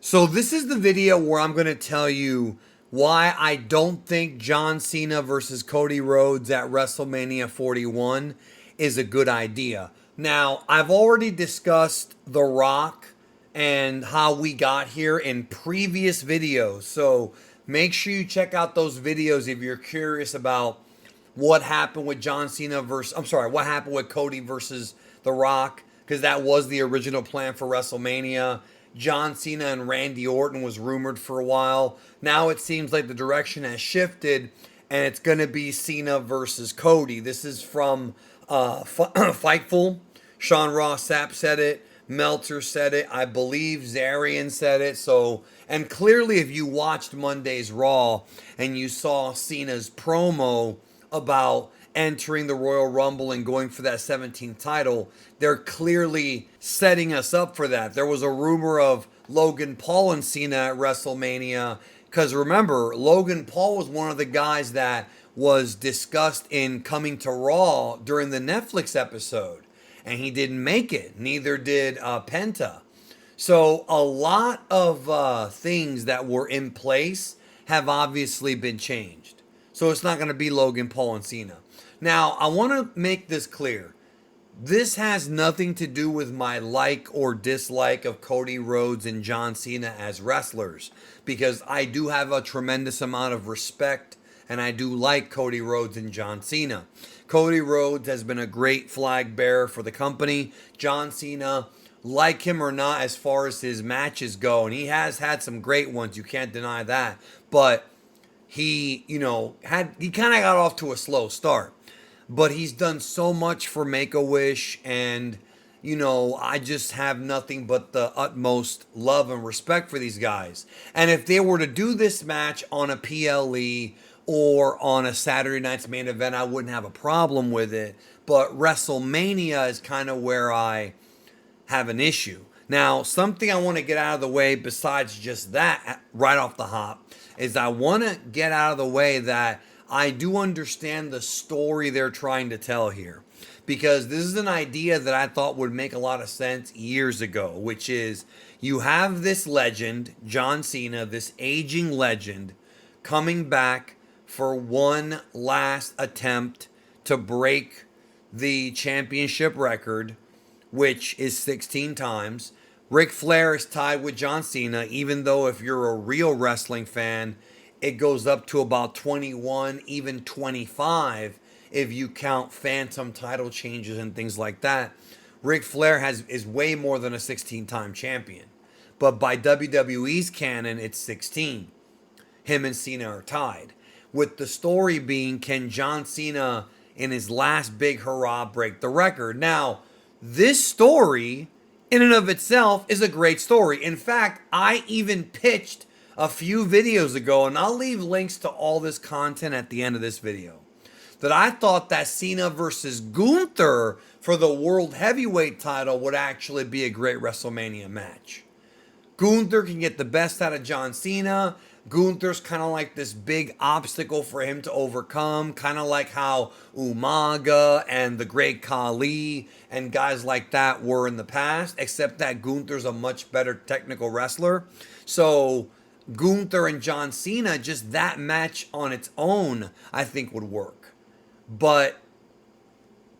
So this is the video where I'm going to tell you why I don't think John Cena versus Cody Rhodes at WrestleMania 41 is a good idea. Now, I've already discussed The Rock and how we got here in previous videos. So make sure you check out those videos if you're curious about what happened with John Cena versus, what happened with Cody versus The Rock, because that was the original plan for WrestleMania. John Cena and Randy Orton was rumored for a while. Now it seems like the direction has shifted, and it's going to be Cena versus Cody. This is from Fightful. Sean Ross Sapp said it. Meltzer said it. I believe Zarian said it. So, and clearly, if you watched Monday's Raw and you saw Cena's promo about entering the Royal Rumble and going for that 17th title, they're clearly setting us up for that. There was a rumor of Logan Paul and Cena at WrestleMania, because remember, Logan Paul was one of the guys that was discussed in Coming to Raw during the Netflix episode, and he didn't make it. Neither did Penta. So a lot of things that were in place have obviously been changed. So it's not going to be Logan Paul and Cena. Now, I want to make this clear. This has nothing to do with my like or dislike of Cody Rhodes and John Cena as wrestlers, because I do have a tremendous amount of respect and I do like Cody Rhodes and John Cena. Cody Rhodes has been a great flag bearer for the company. John Cena, like him or not, as far as his matches go, and he has had some great ones, you can't deny that, but he kind of got off to a slow start. But he's done so much for Make-A-Wish, and I just have nothing but the utmost love and respect for these guys. And if they were to do this match on a PLE or on a Saturday night's main event, I wouldn't have a problem with it. But WrestleMania is kind of where I have an issue. Now, something I want to get out of the way besides just that right off the hop is I want to get out of the way that I do understand the story they're trying to tell here, because this is an idea that I thought would make a lot of sense years ago, which is you have this legend, John Cena, this aging legend, coming back for one last attempt to break the championship record, which is 16 times. Ric Flair is tied with John Cena, even though if you're a real wrestling fan, it goes up to about 21, even 25 if you count phantom title changes and things like that. Ric Flair is way more than a 16-time champion. But by WWE's canon, it's 16. Him and Cena are tied. With the story being, can John Cena, in his last big hurrah, break the record? Now, this story, in and of itself, is a great story. In fact, I even pitched a few videos ago, and I'll leave links to all this content at the end of this video, that I thought that Cena versus Gunther for the World Heavyweight title would actually be a great WrestleMania match. Gunther can get the best out of John Cena. Gunther's kind of like this big obstacle for him to overcome, kind of like how Umaga and the Great Khali and guys like that were in the past, except that Gunther's a much better technical wrestler. So Gunther and John Cena, just that match on its own, I think would work. But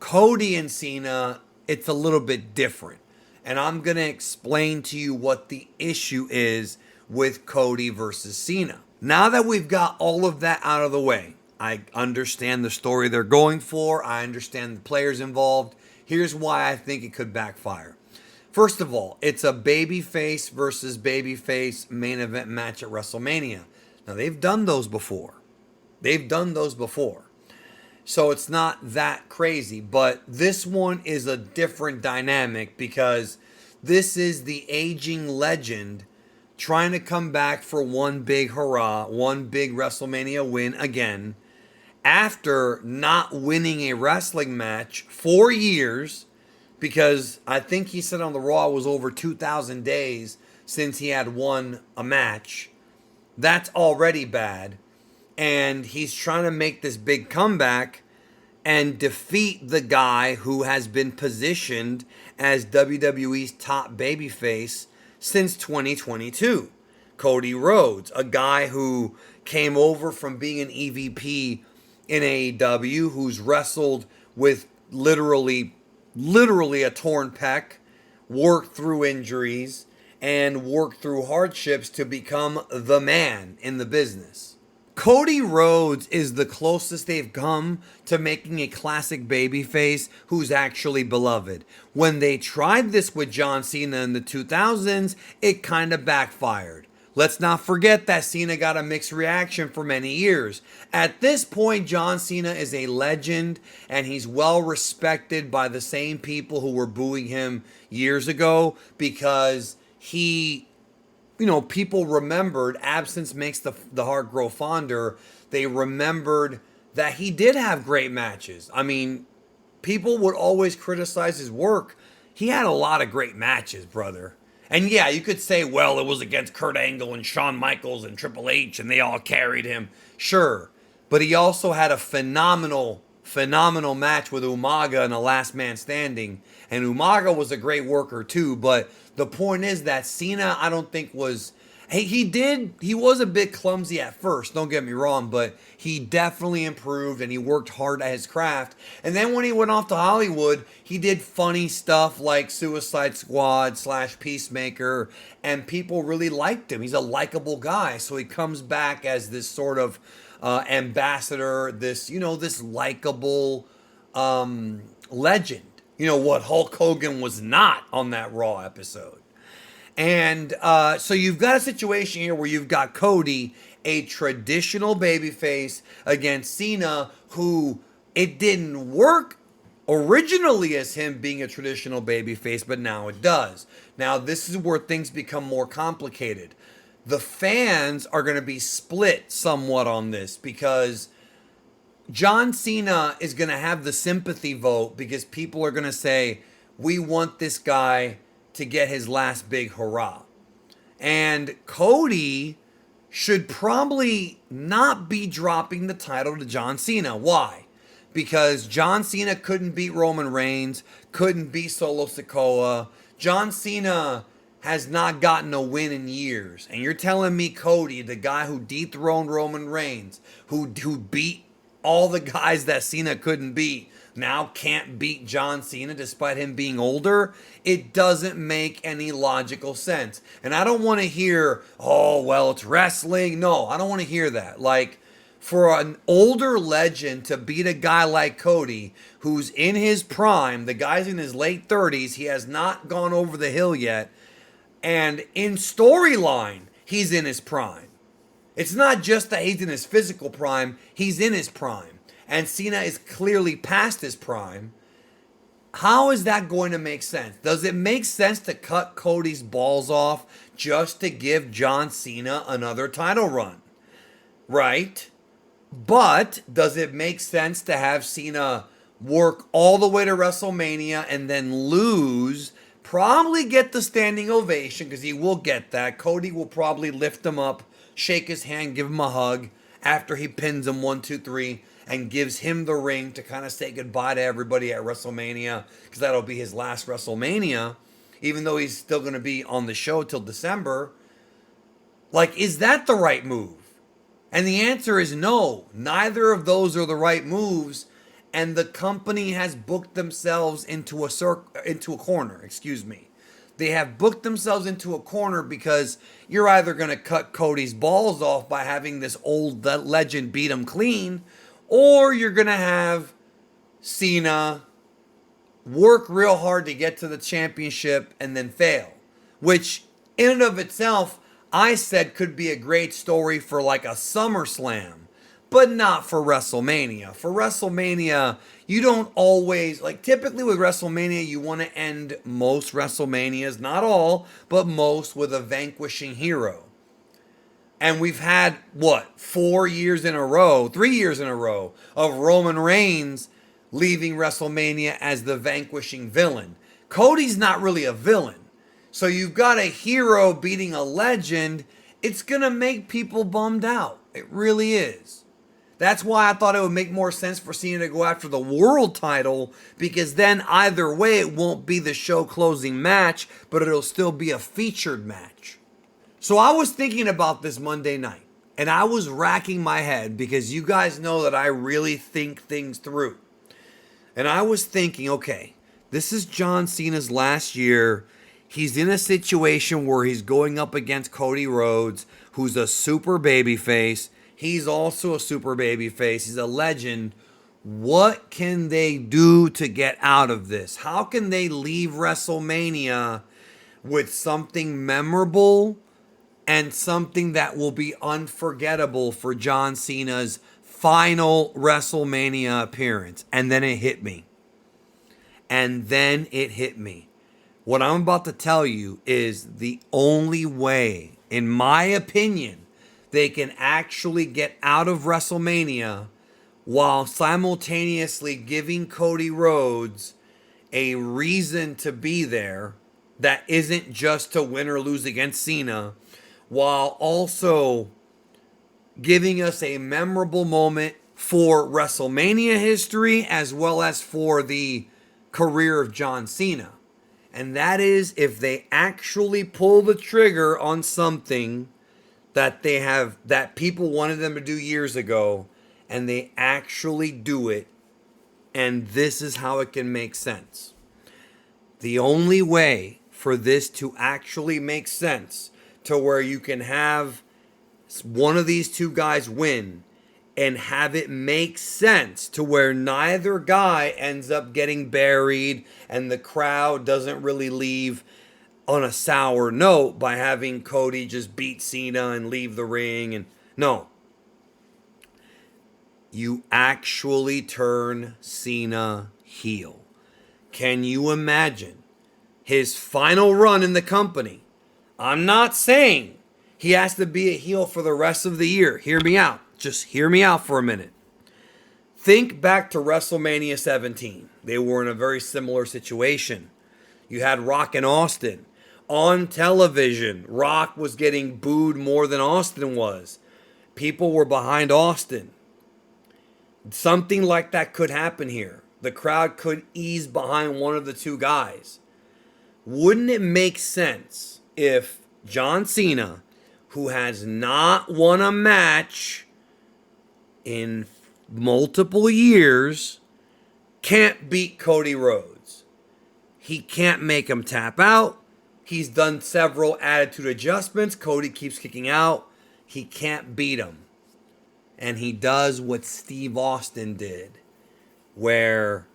Cody and Cena, it's a little bit different. And I'm going to explain to you what the issue is with Cody versus Cena. Now that we've got all of that out of the way, I understand the story they're going for. I understand the players involved. Here's why I think it could backfire. First of all, it's a babyface versus babyface main event match at WrestleMania. Now, they've done those before. So it's not that crazy. But this one is a different dynamic, because this is the aging legend trying to come back for one big hurrah, one big WrestleMania win again, after not winning a wrestling match for years. Because I think he said on the Raw it was over 2,000 days since he had won a match. That's already bad. And he's trying to make this big comeback and defeat the guy who has been positioned as WWE's top babyface since 2022. Cody Rhodes, a guy who came over from being an EVP in AEW, who's wrestled with literally a torn pec, worked through injuries, and worked through hardships to become the man in the business. Cody Rhodes is the closest they've come to making a classic babyface who's actually beloved. When they tried this with John Cena in the 2000s, it kind of backfired. Let's not forget that Cena got a mixed reaction for many years. At this point, John Cena is a legend, and he's well respected by the same people who were booing him years ago because people remembered, absence makes the heart grow fonder. They remembered that he did have great matches. I mean, people would always criticize his work. He had a lot of great matches, brother. And yeah, you could say, well, it was against Kurt Angle and Shawn Michaels and Triple H and they all carried him. Sure. But he also had a phenomenal match with Umaga in the Last Man Standing. And Umaga was a great worker too. But the point is that Cena, I don't think was... He was a bit clumsy at first, don't get me wrong, but he definitely improved and he worked hard at his craft. And then when he went off to Hollywood, he did funny stuff like Suicide Squad / Peacemaker, and people really liked him. He's a likable guy, so he comes back as this sort of ambassador, this likable legend. You know what Hulk Hogan was not on that Raw episode. And so you've got a situation here where you've got Cody, a traditional babyface, against Cena, who it didn't work originally as him being a traditional babyface, but now it does. Now, this is where things become more complicated. The fans are going to be split somewhat on this because John Cena is going to have the sympathy vote because people are going to say, we want this guy to get his last big hurrah. And Cody should probably not be dropping the title to John Cena. Why? Because John Cena couldn't beat Roman Reigns, couldn't beat Solo Sikoa. John Cena has not gotten a win in years. And you're telling me Cody, the guy who dethroned Roman Reigns, who beat all the guys that Cena couldn't beat, now can't beat John Cena despite him being older? It doesn't make any logical sense. And I don't want to hear, oh, well, it's wrestling. No, I don't want to hear that. Like, for an older legend to beat a guy like Cody, who's in his prime, the guy's in his late 30s, he has not gone over the hill yet, and in storyline, he's in his prime. It's not just that he's in his physical prime, he's in his prime. And Cena is clearly past his prime. How is that going to make sense? Does it make sense to cut Cody's balls off just to give John Cena another title run? Right? But does it make sense to have Cena work all the way to WrestleMania and then lose, probably get the standing ovation, because he will get that. Cody will probably lift him up, shake his hand, give him a hug after he pins him 1, 2, 3. And gives him the ring to kind of say goodbye to everybody at WrestleMania, because that'll be his last WrestleMania, even though he's still going to be on the show till December. Like, is that the right move? And the answer is no. Neither of those are the right moves, and the company has booked themselves into a corner. Excuse me. They have booked themselves into a corner because you're either going to cut Cody's balls off by having this old legend beat him clean, or you're going to have Cena work real hard to get to the championship and then fail. Which, in and of itself, I said could be a great story for like a SummerSlam. But not for WrestleMania. For WrestleMania, you don't always... typically with WrestleMania, you want to end most WrestleManias, not all, but most, with a vanquishing hero. And we've had, 3 years in a row of Roman Reigns leaving WrestleMania as the vanquishing villain. Cody's not really a villain. So you've got a hero beating a legend. It's going to make people bummed out. It really is. That's why I thought it would make more sense for Cena to go after the world title, because then either way it won't be the show closing match, but it'll still be a featured match. So I was thinking about this Monday night, and I was racking my head because you guys know that I really think things through. And I was thinking, okay, this is John Cena's last year. He's in a situation where he's going up against Cody Rhodes, who's a super babyface. He's also a super babyface. He's a legend. What can they do to get out of this? How can they leave WrestleMania with something memorable and something that will be unforgettable for John Cena's final WrestleMania appearance? And then it hit me. What I'm about to tell you is the only way, in my opinion, they can actually get out of WrestleMania while simultaneously giving Cody Rhodes a reason to be there that isn't just to win or lose against Cena, while also giving us a memorable moment for WrestleMania history as well as for the career of John Cena. And that is if they actually pull the trigger on something that people wanted them to do years ago, and they actually do it, and this is how it can make sense. The only way for this to actually make sense to where you can have one of these two guys win and have it make sense to where neither guy ends up getting buried and the crowd doesn't really leave on a sour note by having Cody just beat Cena and leave the ring. And no, you actually turn Cena heel. Can you imagine his final run in the company? I'm not saying he has to be a heel for the rest of the year. Hear me out. Just hear me out for a minute. Think back to WrestleMania 17. They were in a very similar situation. You had Rock and Austin. On television, Rock was getting booed more than Austin was. People were behind Austin. Something like that could happen here. The crowd could ease behind one of the two guys. Wouldn't it make sense if John Cena, who has not won a match in multiple years, can't beat Cody Rhodes? He can't make him tap out. He's done several attitude adjustments. Cody keeps kicking out. He can't beat him. And he does what Steve Austin did, where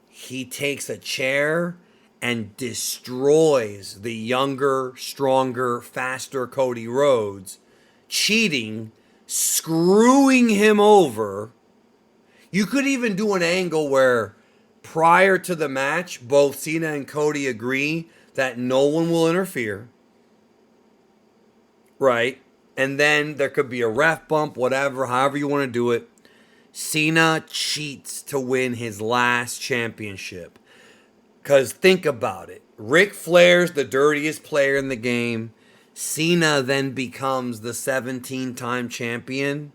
he takes a chair and destroys the younger, stronger, faster Cody Rhodes, cheating, screwing him over. You could even do an angle where prior to the match, both Cena and Cody agree that no one will interfere, right? And then there could be a ref bump, whatever, however you want to do it. Cena cheats to win his last championship. Because think about it. Ric Flair's the dirtiest player in the game. Cena then becomes the 17-time champion,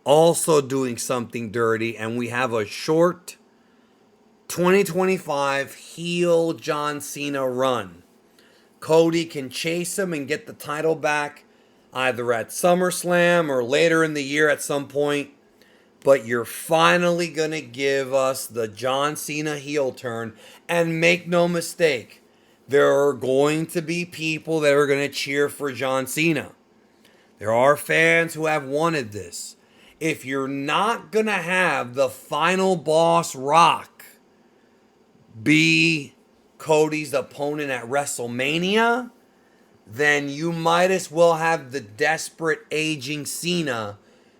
also doing something dirty. And we have a short 2025 heel John Cena run. Cody can chase him and get the title back either at SummerSlam or later in the year at some point. But you're finally going to give us the John Cena heel turn. And make no mistake, there are going to be people that are going to cheer for John Cena. There are fans who have wanted this. If you're not going to have the final boss Rock be Cody's opponent at WrestleMania, then you might as well have the desperate aging Cena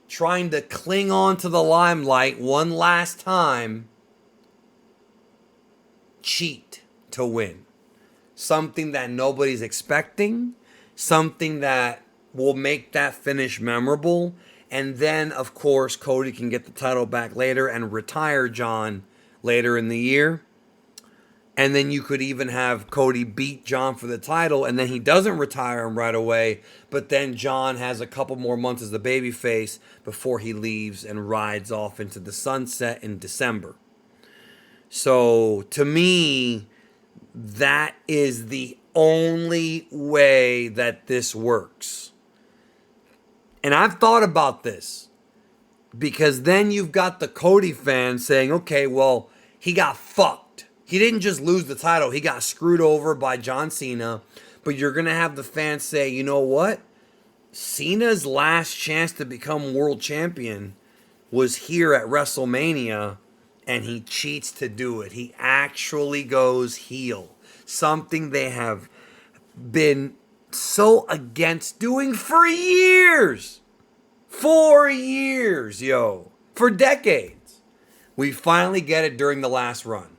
trying to cling on to the limelight one last time, cheat to win. Something that nobody's expecting, something that will make that finish memorable, and then, of course, Cody can get the title back later and retire John later in the year. And then you could even have Cody beat John for the title, and then he doesn't retire him right away. But then John has a couple more months as the babyface before he leaves and rides off into the sunset in December. So to me, that is the only way that this works. And I've thought about this because then you've got the Cody fans saying, okay, well, he got fucked. He didn't just lose the title. He got screwed over by John Cena. But you're going to have the fans say, you know what? Cena's last chance to become world champion was here at WrestleMania, and he cheats to do it. He actually goes heel. Something they have been so against doing for years. 4 years, yo. For decades. We finally get it during the last run.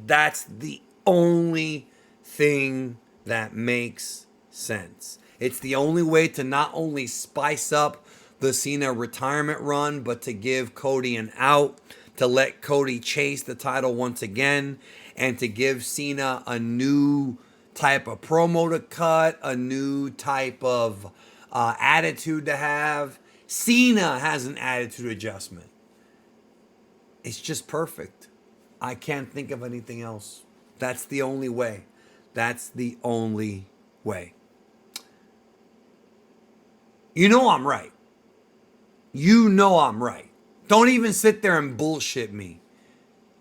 That's the only thing that makes sense. It's the only way to not only spice up the Cena retirement run, but to give Cody an out, to let Cody chase the title once again, and to give Cena a new type of promo to cut, a new type of attitude to have. Cena has an attitude adjustment. It's just perfect. I can't think of anything else. That's the only way. That's the only way. You know I'm right. You know I'm right. Don't even sit there and bullshit me.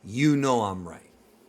You know I'm right.